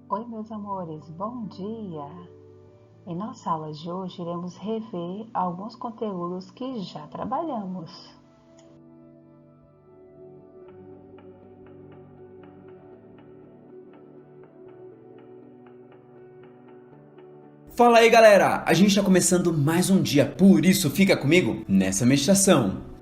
Oi, meus amores, bom dia! Em nossa aula de hoje, iremos rever alguns conteúdos que já trabalhamos. Fala aí galera, a gente está começando mais um dia, por isso fica comigo nessa meditação.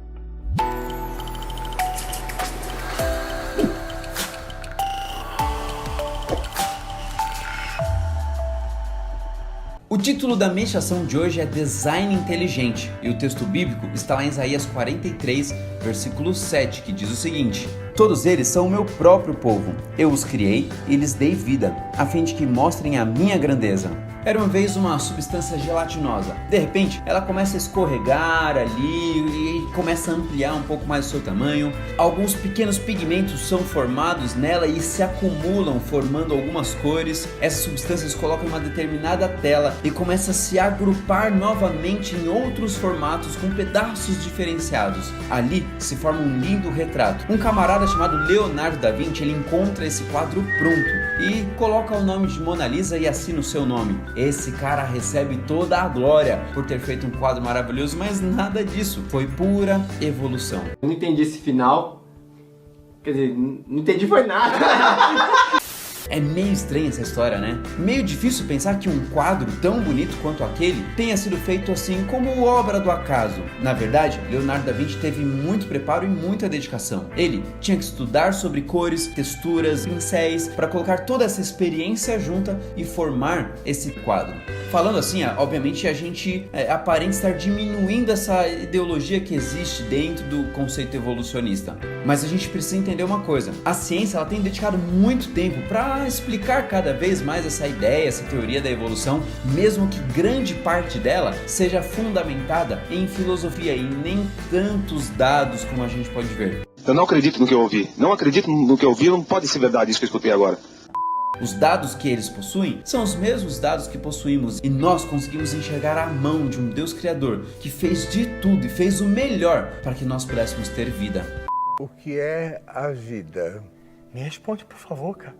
O título da meditação de hoje é Design Inteligente e o texto bíblico está lá em Isaías 43, versículo 7, que diz o seguinte: Todos eles são o meu próprio povo, eu os criei e lhes dei vida, a fim de que mostrem a minha grandeza. Era uma vez uma substância gelatinosa. De repente, ela começa a escorregar ali e começa a ampliar um pouco mais o seu tamanho. Alguns pequenos pigmentos são formados nela e se acumulam, formando algumas cores. Essas substâncias colocam uma determinada tela e começa a se agrupar novamente em outros formatos com pedaços diferenciados. Ali se forma um lindo retrato. Um camarada chamado Leonardo da Vinci, ele encontra esse quadro pronto e coloca o nome de Mona Lisa e assina o seu nome. Esse cara recebe toda a glória por ter feito um quadro maravilhoso, mas nada disso, foi pura evolução. Eu não entendi esse final, quer dizer, não entendi foi nada. É meio estranha essa história, né? Meio difícil pensar que um quadro tão bonito quanto aquele tenha sido feito assim como obra do acaso. Na verdade, Leonardo da Vinci teve muito preparo e muita dedicação. Ele tinha que estudar sobre cores, texturas, pincéis, para colocar toda essa experiência junta e formar esse quadro. Falando assim, obviamente a gente aparenta estar diminuindo essa ideologia que existe dentro do conceito evolucionista. Mas a gente precisa entender uma coisa: a ciência ela tem dedicado muito tempo para explicar cada vez mais essa ideia, essa teoria da evolução, mesmo que grande parte dela seja fundamentada em filosofia e nem tantos dados como a gente pode ver. Eu não acredito no que eu ouvi. Não acredito no que eu ouvi, não pode ser verdade isso que eu escutei agora. Os dados que eles possuem são os mesmos dados que possuímos e nós conseguimos enxergar a mão de um Deus Criador que fez de tudo e fez o melhor para que nós pudéssemos ter vida. O que é a vida? Me responde, por favor, cara.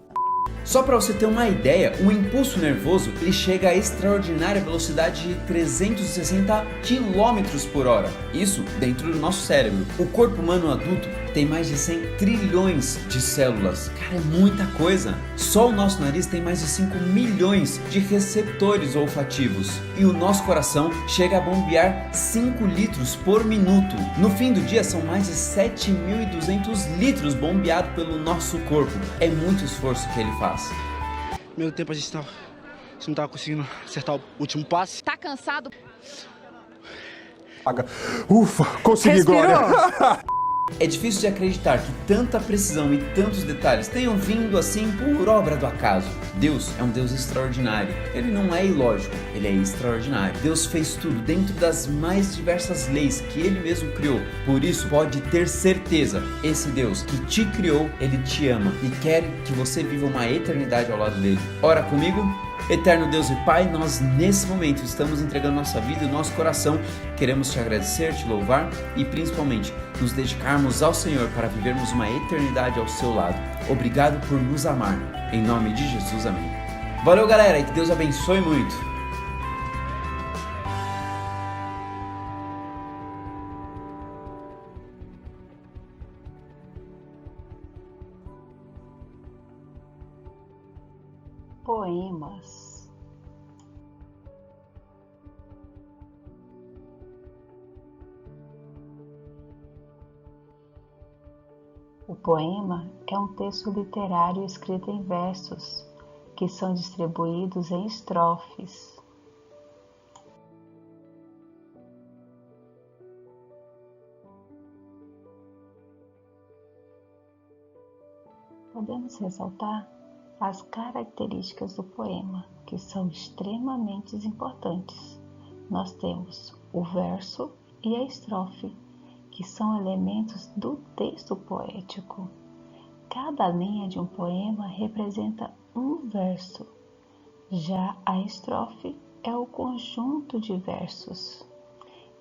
Só para você ter uma ideia, o impulso nervoso ele chega a extraordinária velocidade de 360 km por hora. Isso dentro do nosso cérebro. O corpo humano adulto tem mais de 100 trilhões de células. Cara, é muita coisa. Só o nosso nariz tem mais de 5 milhões de receptores olfativos. E o nosso coração chega a bombear 5 litros por minuto. No fim do dia são mais de 7.200 litros bombeados pelo nosso corpo. É muito esforço que ele faz. Meio tempo a gente não tava conseguindo acertar o último passe. Tá cansado? Ufa, consegui, Respirou? Glória. É difícil de acreditar que tanta precisão e tantos detalhes tenham vindo assim por obra do acaso. Deus é um Deus extraordinário. Ele não é ilógico, ele é extraordinário. Deus fez tudo dentro das mais diversas leis que ele mesmo criou. Por isso, pode ter certeza, esse Deus que te criou, ele te ama e quer que você viva uma eternidade ao lado dele. Ora comigo? Eterno Deus e Pai, nós nesse momento estamos entregando nossa vida e nosso coração. Queremos te agradecer, te louvar e principalmente nos dedicarmos ao Senhor para vivermos uma eternidade ao seu lado. Obrigado por nos amar. Em nome de Jesus, amém. Valeu galera e que Deus abençoe muito. Poemas. O poema é um texto literário escrito em versos, que são distribuídos em estrofes. Podemos ressaltar as características do poema, que são extremamente importantes. Nós temos o verso e a estrofe, que são elementos do texto poético. Cada linha de um poema representa um verso, já a estrofe é o conjunto de versos.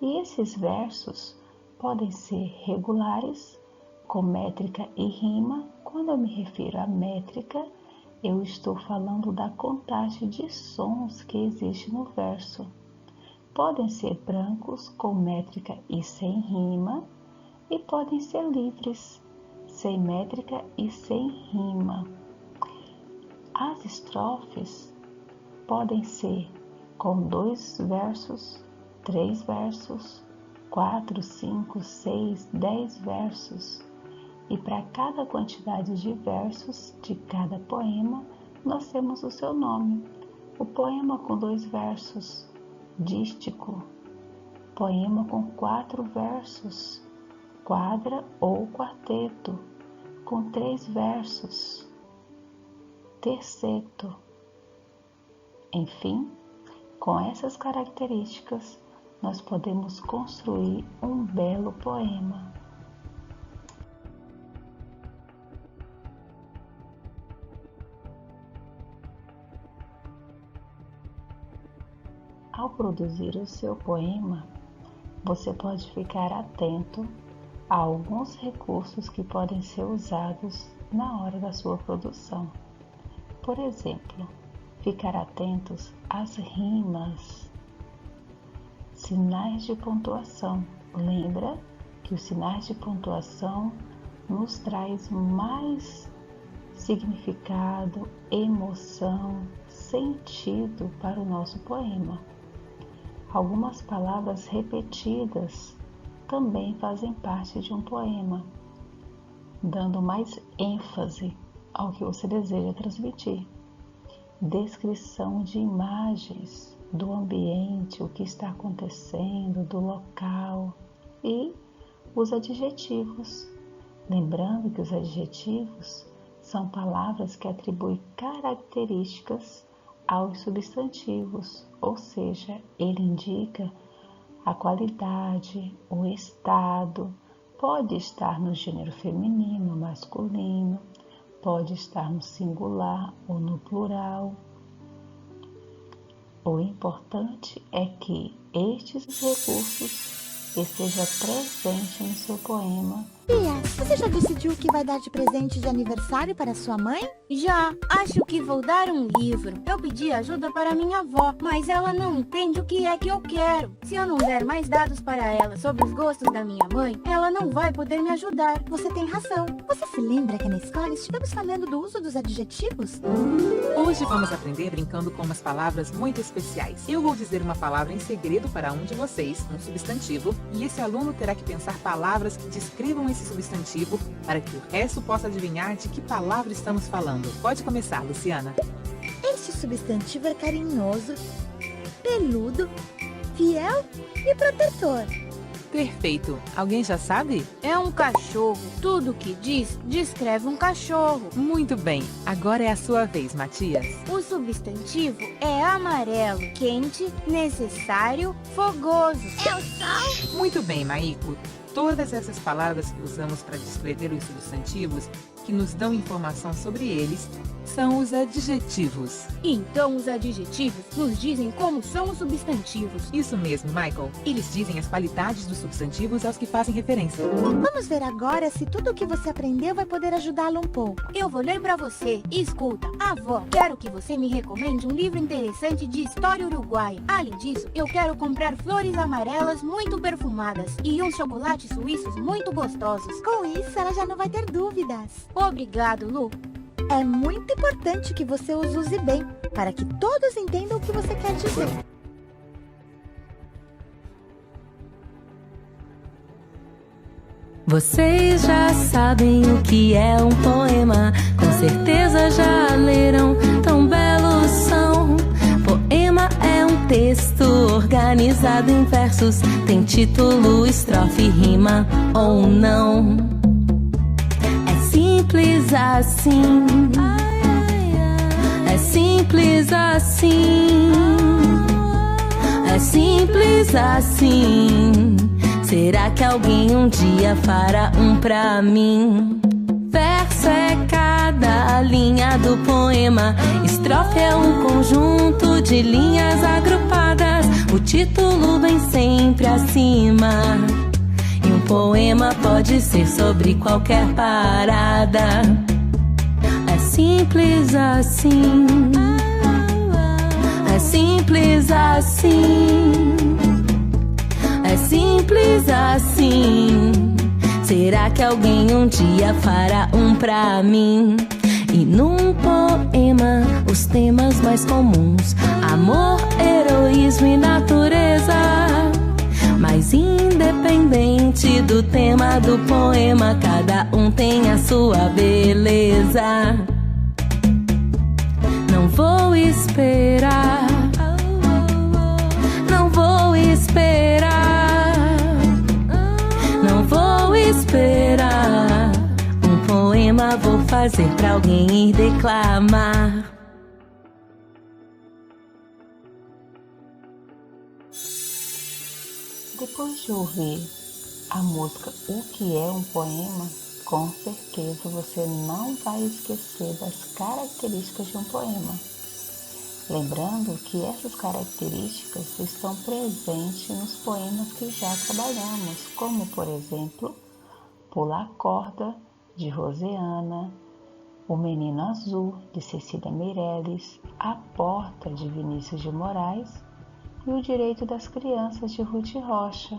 E esses versos podem ser regulares, com métrica e rima. Quando eu me refiro à métrica, Eu estou falando da contagem de sons que existe no verso. Podem ser brancos, com métrica e sem rima, e podem ser livres, sem métrica e sem rima. As estrofes podem ser com 2 versos, 3 versos, 4, 5, 6, 10 versos. E para cada quantidade de versos de cada poema, nós temos o seu nome. O poema com 2 versos, dístico. Poema com 4 versos, quadra ou quarteto. Com 3 versos, terceto. Enfim, com essas características, nós podemos construir um belo poema. Ao produzir o seu poema, você pode ficar atento a alguns recursos que podem ser usados na hora da sua produção. Por exemplo, ficar atentos às rimas, sinais de pontuação. Lembra que os sinais de pontuação nos traz mais significado, emoção, sentido para o nosso poema. Algumas palavras repetidas também fazem parte de um poema, dando mais ênfase ao que você deseja transmitir. Descrição de imagens do ambiente, o que está acontecendo, do local, e os adjetivos. Lembrando que os adjetivos são palavras que atribuem características aos substantivos, ou seja, ele indica a qualidade, o estado. Pode estar no gênero feminino, masculino, pode estar no singular ou no plural. O importante é que estes recursos estejam presentes no seu poema. Tia, você já decidiu o que vai dar de presente de aniversário para sua mãe? Já, acho que vou dar um livro. Eu pedi ajuda para minha avó, mas ela não entende o que é que eu quero. Se eu não der mais dados para ela sobre os gostos da minha mãe, ela não vai poder me ajudar. Você tem razão. Você se lembra que na escola estivemos falando do uso dos adjetivos? Hoje vamos aprender brincando com umas palavras muito especiais. Eu vou dizer uma palavra em segredo para um de vocês, um substantivo, e esse aluno terá que pensar palavras que descrevam esse substantivo para que o resto possa adivinhar de que palavra estamos falando. Pode começar, Luciana. Este substantivo é carinhoso, peludo, fiel e protetor. Perfeito. Alguém já sabe? É um cachorro. Tudo que diz, descreve um cachorro. Muito bem. Agora é a sua vez, Matias. O substantivo é amarelo, quente, necessário, fogoso. É o sol? Muito bem, Maíco. Todas essas palavras que usamos para descrever os substantivos, que nos dão informação sobre eles, são os adjetivos. Então os adjetivos nos dizem como são os substantivos. Isso mesmo, Michael. Eles dizem as qualidades dos substantivos aos que fazem referência. Vamos ver agora se tudo o que você aprendeu vai poder ajudá-lo um pouco. Eu vou ler para você. Escuta, avó, quero que você me recomende um livro interessante de história uruguaia. Além disso, eu quero comprar flores amarelas muito perfumadas e uns chocolates suíços muito gostosos. Com isso, ela já não vai ter dúvidas. Obrigado, Lu. É muito importante que você os use bem, para que todos entendam o que você quer dizer. Vocês já sabem o que é um poema, com certeza já leram, tão belos são. Poema é um texto organizado em versos, tem título, estrofe, rima ou não. Simples assim, é simples assim, é simples assim. Será que alguém um dia fará um pra mim? Verso é cada linha do poema, estrofe é um conjunto de linhas agrupadas, o título vem sempre acima. E um poema pode ser sobre qualquer parada. É simples assim. É simples assim. É simples assim. Será que alguém um dia fará um pra mim? E num poema, os temas mais comuns: amor, heroísmo e natureza. Mas independente do tema do poema, cada um tem a sua beleza. Não vou esperar, não vou esperar, não vou esperar. Um poema vou fazer pra alguém ir declamar. Depois de ouvir a música O que é um poema, com certeza você não vai esquecer das características de um poema. Lembrando que essas características estão presentes nos poemas que já trabalhamos, como por exemplo, Pular Corda, de Rosiana, O Menino Azul, de Cecília Meirelles, A Porta, de Vinícius de Moraes e O Direito das Crianças, de Ruth Rocha.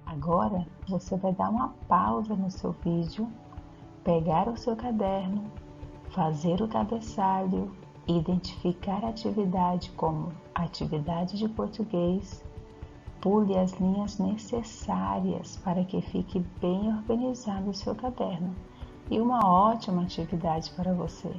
Agora você vai dar uma pausa no seu vídeo, pegar o seu caderno, fazer o cabeçalho, identificar a atividade como atividade de português, pule as linhas necessárias para que fique bem organizado o seu caderno e uma ótima atividade para você.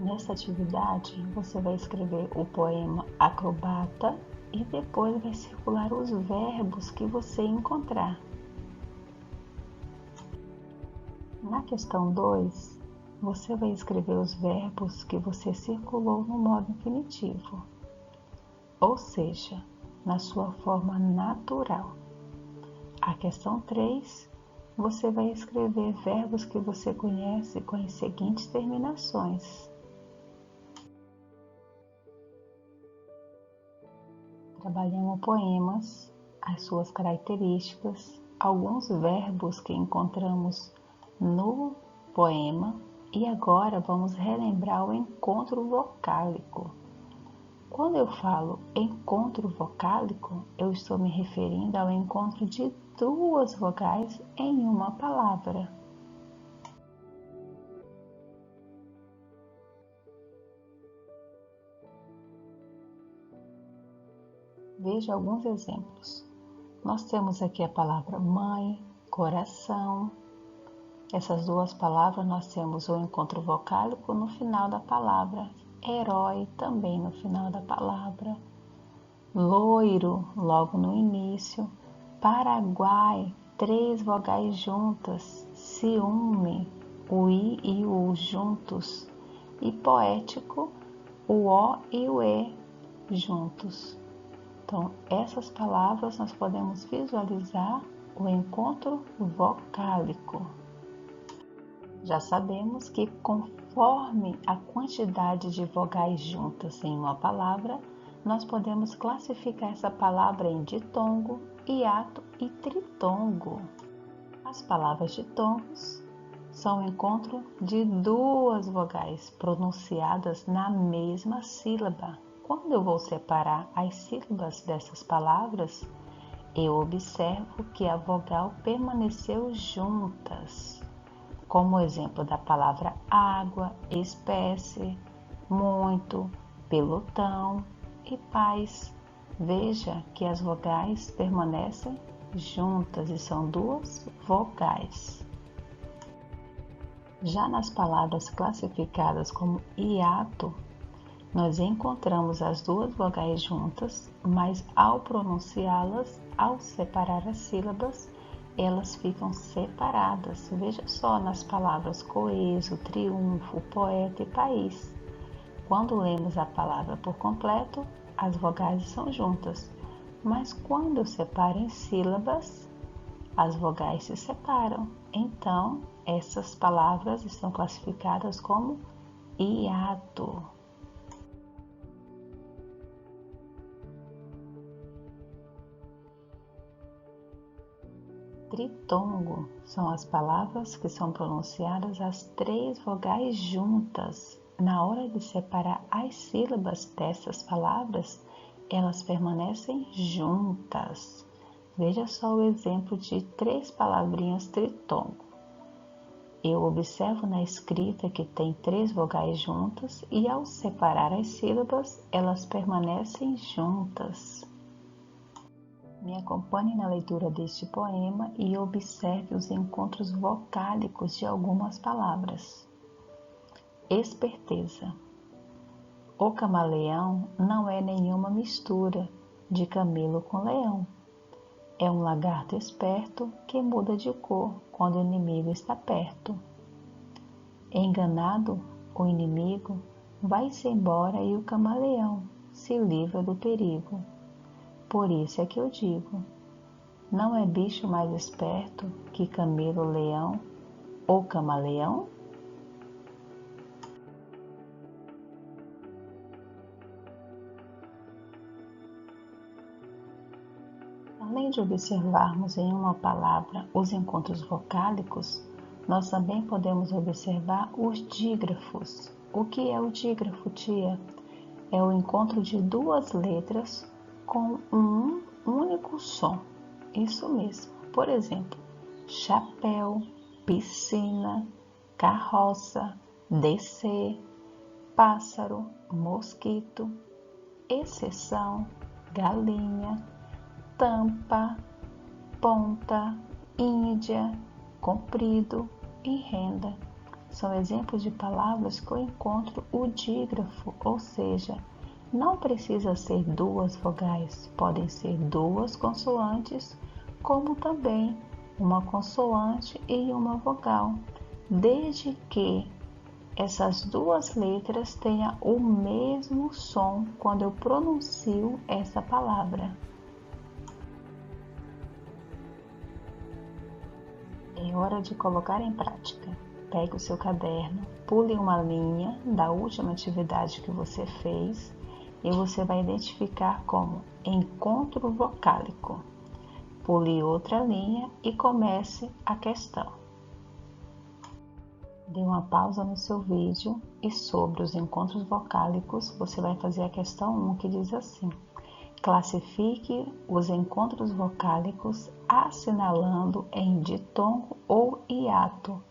Nessa atividade, você vai escrever o poema Acrobata e depois vai circular os verbos que você encontrar. Na questão 2, você vai escrever os verbos que você circulou no modo infinitivo, ou seja, na sua forma natural. A questão 3, você vai escrever verbos que você conhece com as seguintes terminações. Trabalhamos poemas, as suas características, alguns verbos que encontramos no poema e agora vamos relembrar o encontro vocálico. Quando eu falo encontro vocálico, eu estou me referindo ao encontro de duas vogais em uma palavra. Veja alguns exemplos. Nós temos aqui a palavra mãe, coração. Essas duas palavras nós temos o encontro vocálico no final da palavra. Herói também no final da palavra. Loiro logo no início. Paraguai, 3 vogais juntas. Ciúme, o I e o U juntos. E poético, o O e o E juntos. Então, essas palavras nós podemos visualizar o encontro vocálico. Já sabemos que conforme a quantidade de vogais juntas em uma palavra, nós podemos classificar essa palavra em ditongo, hiato e tritongo. As palavras ditongos são o encontro de duas vogais pronunciadas na mesma sílaba. Quando eu vou separar as sílabas dessas palavras, eu observo que a vogal permaneceu juntas, como o exemplo da palavra água, espécie, muito, pelotão e paz. Veja que as vogais permanecem juntas e são duas vogais. Já nas palavras classificadas como hiato, nós encontramos as duas vogais juntas, mas ao pronunciá-las, ao separar as sílabas, elas ficam separadas. Veja só nas palavras coeso, triunfo, poeta e país. Quando lemos a palavra por completo, as vogais são juntas, mas quando eu separo em sílabas, as vogais se separam. Então, essas palavras estão classificadas como hiato. Tritongo são as palavras que são pronunciadas as 3 vogais juntas. Na hora de separar as sílabas dessas palavras, elas permanecem juntas. Veja só o exemplo de 3 palavrinhas tritongo. Eu observo na escrita que tem 3 vogais juntas e ao separar as sílabas, elas permanecem juntas. Me acompanhe na leitura deste poema e observe os encontros vocálicos de algumas palavras. Esperteza. O camaleão não é nenhuma mistura de camelo com leão. É um lagarto esperto que muda de cor quando o inimigo está perto. Enganado, o inimigo vai-se embora e o camaleão se livra do perigo. Por isso é que eu digo, não é bicho mais esperto que camelo, leão ou camaleão? Além de observarmos em uma palavra os encontros vocálicos, nós também podemos observar os dígrafos. O que é o dígrafo, tia? É o encontro de 2 letras com um único som. Isso mesmo. Por exemplo, chapéu, piscina, carroça, descer, pássaro, mosquito, exceção, galinha, tampa, ponta, índia, comprido e renda. São exemplos de palavras que eu encontro o dígrafo, ou seja, não precisa ser 2 vogais, podem ser 2 consoantes, como também uma consoante e uma vogal, desde que essas 2 letras tenham o mesmo som quando eu pronuncio essa palavra. É hora de colocar em prática. Pegue o seu caderno, pule uma linha da última atividade que você fez e você vai identificar como encontro vocálico. Pule outra linha e comece a questão. Dê uma pausa no seu vídeo e sobre os encontros vocálicos você vai fazer a questão 1 que diz assim: classifique os encontros vocálicos assinalando em ditongo ou hiato.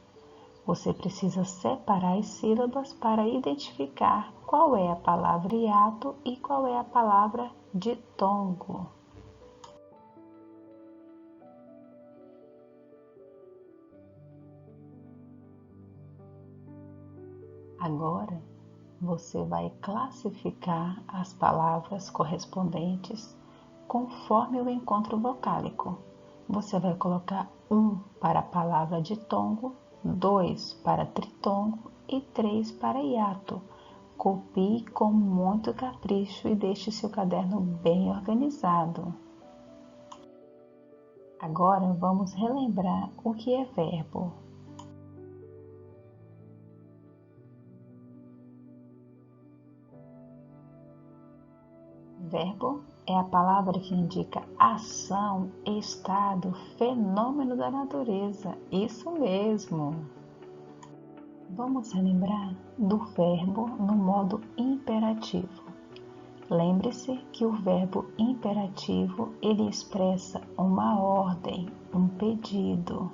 Você precisa separar as sílabas para identificar qual é a palavra hiato e qual é a palavra ditongo. Agora, você vai classificar as palavras correspondentes conforme o encontro vocálico. Você vai colocar 1 para a palavra ditongo, 2 para tritongo e 3 para hiato. Copie com muito capricho e deixe seu caderno bem organizado. Agora vamos relembrar o que é verbo. Verbo é a palavra que indica ação, estado, fenômeno da natureza. Isso mesmo! Vamos relembrar do verbo no modo imperativo. Lembre-se que o verbo imperativo, ele expressa uma ordem, um pedido.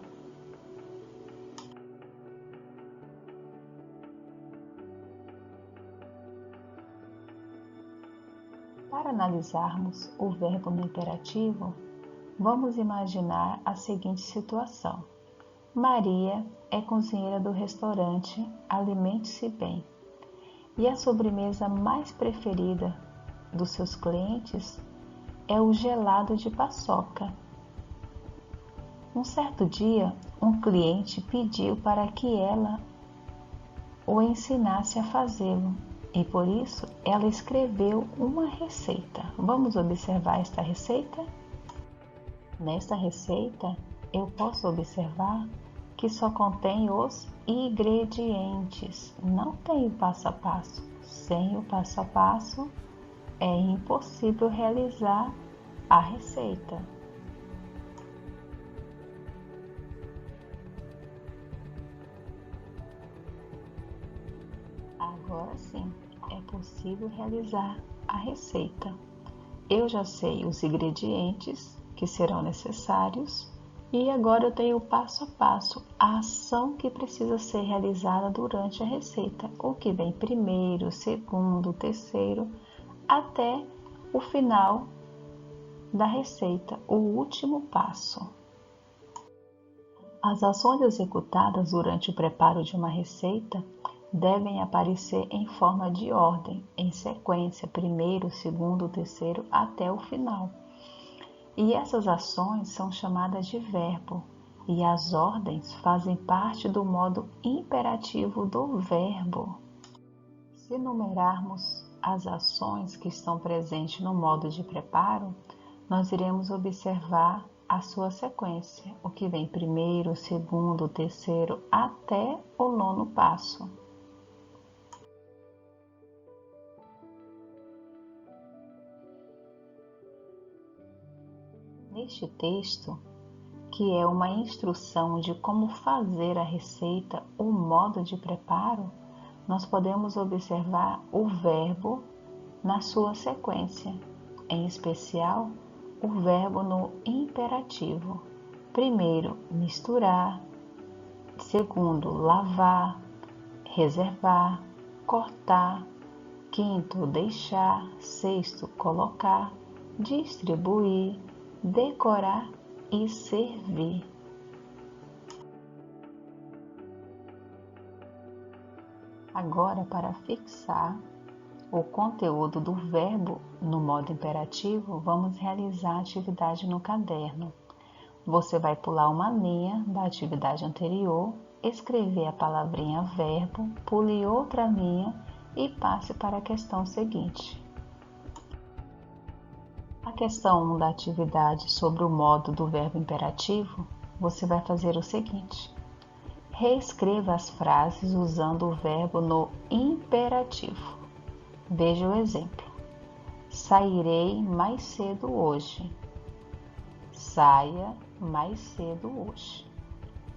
Para analisarmos o verbo no imperativo, vamos imaginar a seguinte situação. Maria é cozinheira do restaurante Alimente-se Bem e a sobremesa mais preferida dos seus clientes é o gelado de paçoca. Um certo dia, um cliente pediu para que ela o ensinasse a fazê-lo. E por isso, ela escreveu uma receita. Vamos observar esta receita? Nesta receita, eu posso observar que só contém os ingredientes. Não tem o passo a passo. Sem o passo a passo, é impossível realizar a receita. Agora sim, é possível realizar a receita. Eu já sei os ingredientes que serão necessários e agora eu tenho o passo a passo, a ação que precisa ser realizada durante a receita, o que vem primeiro, segundo, terceiro, até o final da receita, o último passo. As ações executadas durante o preparo de uma receita devem aparecer em forma de ordem, em sequência, primeiro, segundo, terceiro, até o final. E essas ações são chamadas de verbo, e as ordens fazem parte do modo imperativo do verbo. Se numerarmos as ações que estão presentes no modo de preparo, nós iremos observar a sua sequência, o que vem primeiro, segundo, terceiro, até o 9º passo. Neste texto, que é uma instrução de como fazer a receita, o modo de preparo, nós podemos observar o verbo na sua sequência, em especial o verbo no imperativo. Primeiro, misturar. Segundo, lavar, reservar, cortar. Quinto, deixar. Sexto, colocar, distribuir, decorar e servir. Agora, para fixar o conteúdo do verbo no modo imperativo, vamos realizar a atividade no caderno. Você vai pular uma linha da atividade anterior, escrever a palavrinha verbo, pule outra linha e passe para a questão seguinte. A questão 1 da atividade sobre o modo do verbo imperativo, você vai fazer o seguinte: reescreva as frases usando o verbo no imperativo. Veja o exemplo. Sairei mais cedo hoje. Saia mais cedo hoje.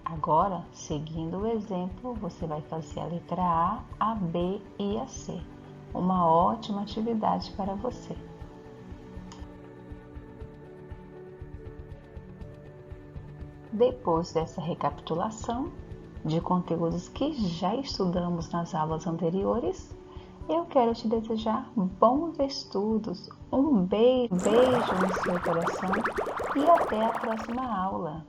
Agora, seguindo o exemplo, você vai fazer a letra A, a B e a C. Uma ótima atividade para você. Depois dessa recapitulação de conteúdos que já estudamos nas aulas anteriores, eu quero te desejar bons estudos, um beijo no seu coração e até a próxima aula.